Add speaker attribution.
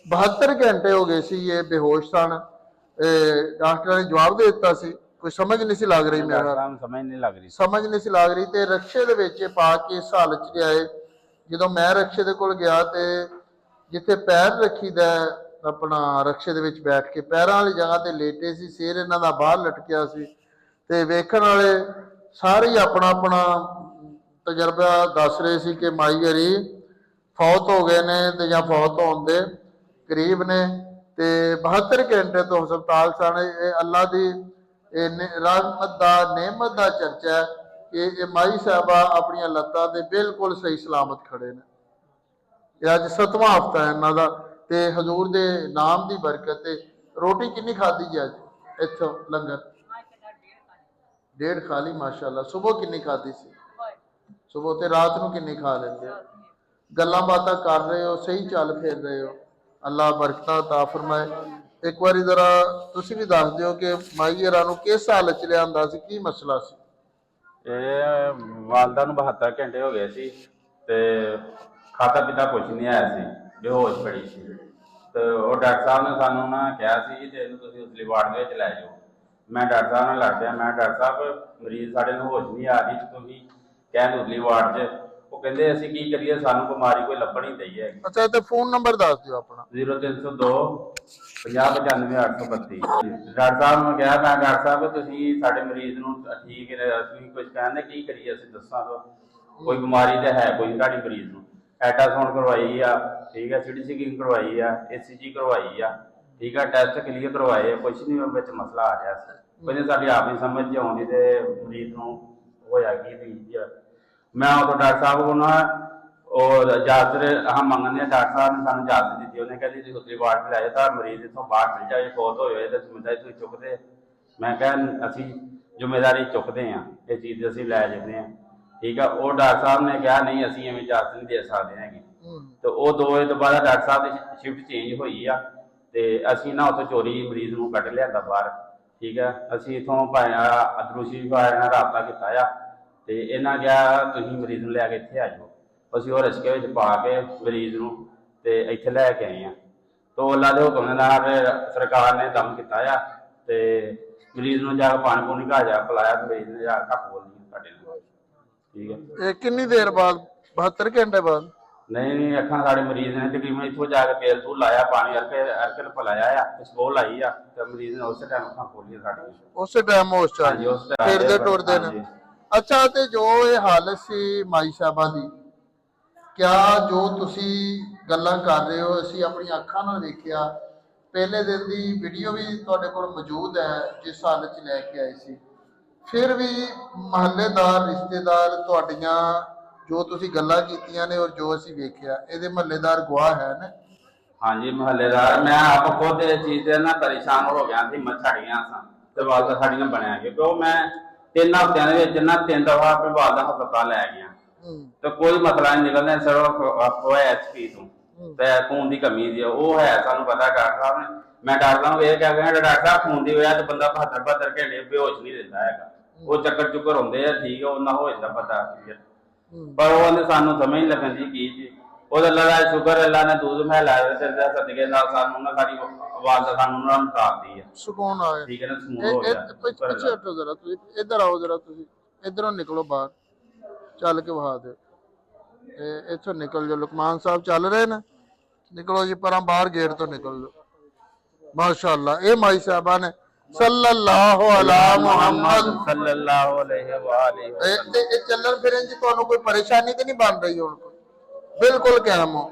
Speaker 1: 72 घंटे हो गए सी ये बेहोश सन। डॉक्टर ने जवाब दे दिता सी, कोई समझ नहीं सी लग रही मेरा,
Speaker 2: समझ नहीं लग रही,
Speaker 1: समझ नहीं सी लग रही। ते रक्शे दे विच पा के इस हालत च लियाए। जो मैं रक्शे दे कोल गया ते जिथे पैर रखीदा अपना रक्शे दे विच बैठ के पैरां वाली जगह ते लेटे सी, सिर इन्हां दा बाहर लटकिया सी। ते वेखण वाले सारे ही अपना अपना तजर्बा दस रहे सी कि माई हरी फौत हो गए ने ते जां फौत होण दे करीब ने। ते 72 घंटे तो हस्पताल सन। अल्लाह दी रहमत दा नेमत दा चर्चा है कि ये माई साहबा अपनी लत्तां ते बिल्कुल सही सलामत खड़े ने। अज 7वां हफ्ता है इन्हां दा ते हजूर दे नाम दी बरकत। रोटी किन्नी खाधी जी अज इत्थों लंगर? 1.5 खा ली माशाअल्लाह। सुबह किन्नी खाधी सी? सुबह ते रात नूं किन्नी खा लेंदे हो? गल्लां बातां कर रहे हो, सही चल फिर रहे हो, अल्लाह बरकतां अता फरमाए। एक बारी जरा तुसीं भी दस दिओ कि माई हरां नूं किस हालत च लिआंदा सी, की मसला सी?
Speaker 2: वालदा नूं 72 घंटे हो गए सी ते खाता पीता कुछ नहीं है सी, बेहोश पड़ी सी। तो वो डॉक्टर साहब ने सानू ना कहा सी कि तुसीं उसली वार्ड दे विच लै जाओ। मैं डॉक्टर साहब नाल लड़ पिया, मैं डॉक्टर साहब मरीज साढ़े नूं होश नहीं आ रही, तुसीं कहण उसली वार्ड च। वो कहंदे असीं की करिए, सानू बीमारी कोई लभण ही दई है।
Speaker 1: अच्छा ते फोन नंबर दस दिओ अपना।
Speaker 2: 0302 50 95 832। डॉक्टर साहब ने कहा, मैं डॉक्टर साहब तुसीं साडे मरीज नूं ठीक असीं कुछ कहंदे की करिए, असीं दस्सां कोई बीमारी तो है कोई साडी मरीज नूं। अल्ट्रासाउंड करवाई आ, ठीक है, सीटी स्कैन करवाई आ, ECG करवाई आ, ठीक है, टेस्ट क्लीयर करवाए, कुछ नहीं विच मसला आ रहा सी। कहंदे साडी आप ही समझ च आउंदी ते मरीज नूं होया की। मैं उदों डॉक्टर साहब को ना और इजाजत हम मंगने, डॉक्टर साहब ने सानू इजाजत दी। उन्हें कहती तुसीं उतली वार्ड च लै जाओ, मरीज इत्थों बाहर चल जाए, फौत होए तो जिम्मेदारी तुसीं चुकदे। मैं कहा असीं जिम्मेदारी चुकते हैं, इस चीज़ की असीं लै जंदे हैं, ठीक है। वो डॉक्टर साहब ने कहा नहीं असीं इवें इजाजत नहीं दे सकते हैगे। तो वो 2 बजे तो बाद डॉक्टर साहब की शिफ्ट चेंज हुई आ ते असीं ना उत्थों चोरी मरीज नूं कढ लिआंदा बाहर, ठीक है। असीं इत्थों भाया अदरूशी भाया नाल राबता कीता आ ते इन्हां कहा तुसीं मरीज नूं लै के इत्थे आ जाओ। असीं वो रश्के विच पा के मरीज नूं ते इत्थे लै के आए हैं। तो अल्लाह के हुक्म नाल सरकार ने दम कीता आ ते मरीज नूं जाके पानी पूनी घा जा पिलाया, मरीज ने जाके कक्ख बोल नहीं साडे नाल, ठीक है।
Speaker 1: कितनी देर बाद? 72 घंटे बाद?
Speaker 2: नहीं अखा साढ़े मरीज ने तकरीबन इतों जाके तेल तूल लाया, पानी अर्कन पिलाया आ, खुशबू लाई आ, तो मरीज ने उस टाइम अखा खोलिया साड़ी,
Speaker 1: उस टाइम होश च आ गए, फिरदे टुरदे ने। अच्छा ते जो ये हालत सी माई साहबा दी, क्या जो तुसी गल्लां कर रहे हो असीं अपनी अखां नाल वेखिया, पहले दिन दी वीडियो भी तुहाडे कोल मौजूद है जिस हालत च लैके आए सी, फिर भी महल्लेदार रिश्तेदार तुहाडियां जो तुसी गल्लां कीतियां ने और जो असीं वेखिया, इहदे महल्लेदार गवाह है ने?
Speaker 2: हाँ जी महल्लेदार, मैं आप खुद इस चीज़ से ना परेशान हो गया, हिम्मत छड़ गया सा वालदा साड़ियां बनया, क्योंकि मैं 3 हफ्तियां दे विच ना 3 दफा अपने वालदा हस्पताल लै गया तो कोई मसला नहीं निकलना, सिर्फ HP तो खून की कमी दी वो है, सानू पता डॉक्टर साहब ने। मैं डॉक्टर साहब ये कह गया डॉक्टर साहब खून की वजह तो बंदा 72 घंटे बेहोश नहीं रहता है, वो चक्कर चुक्कर होंगे ठीक है, उन्ना हो जाता पता पर वो सानू समझ नहीं लगन दी की जी। वो अल्लाह का शुक्र, अल्लाह ने दूध महला सदके सानू ना साडी आवाज सानू ना निकाल दी है,
Speaker 1: सुकून आया,
Speaker 2: ठीक है ना, सुकून हो गया।
Speaker 1: पीछे हटो जरा, तुसी इधर आओ जरा, तुसी इधरों निकलो बाहर, चल के वहा दो, इथों निकल जाओ, लुकमान साहब चल रहे ने, निकलो जी पर बाहर गेट तो निकल जाओ। माशाअल्लाह ये माई साहबा ने सल्लल्लाहु अला मुहम्मद
Speaker 2: सल्लल्लाहु अलैहि वसल्लम।
Speaker 1: चलन फिरन च तुहानू कोई परेशानी तो नहीं बन रही? हुण बिल्कुल कायम हो?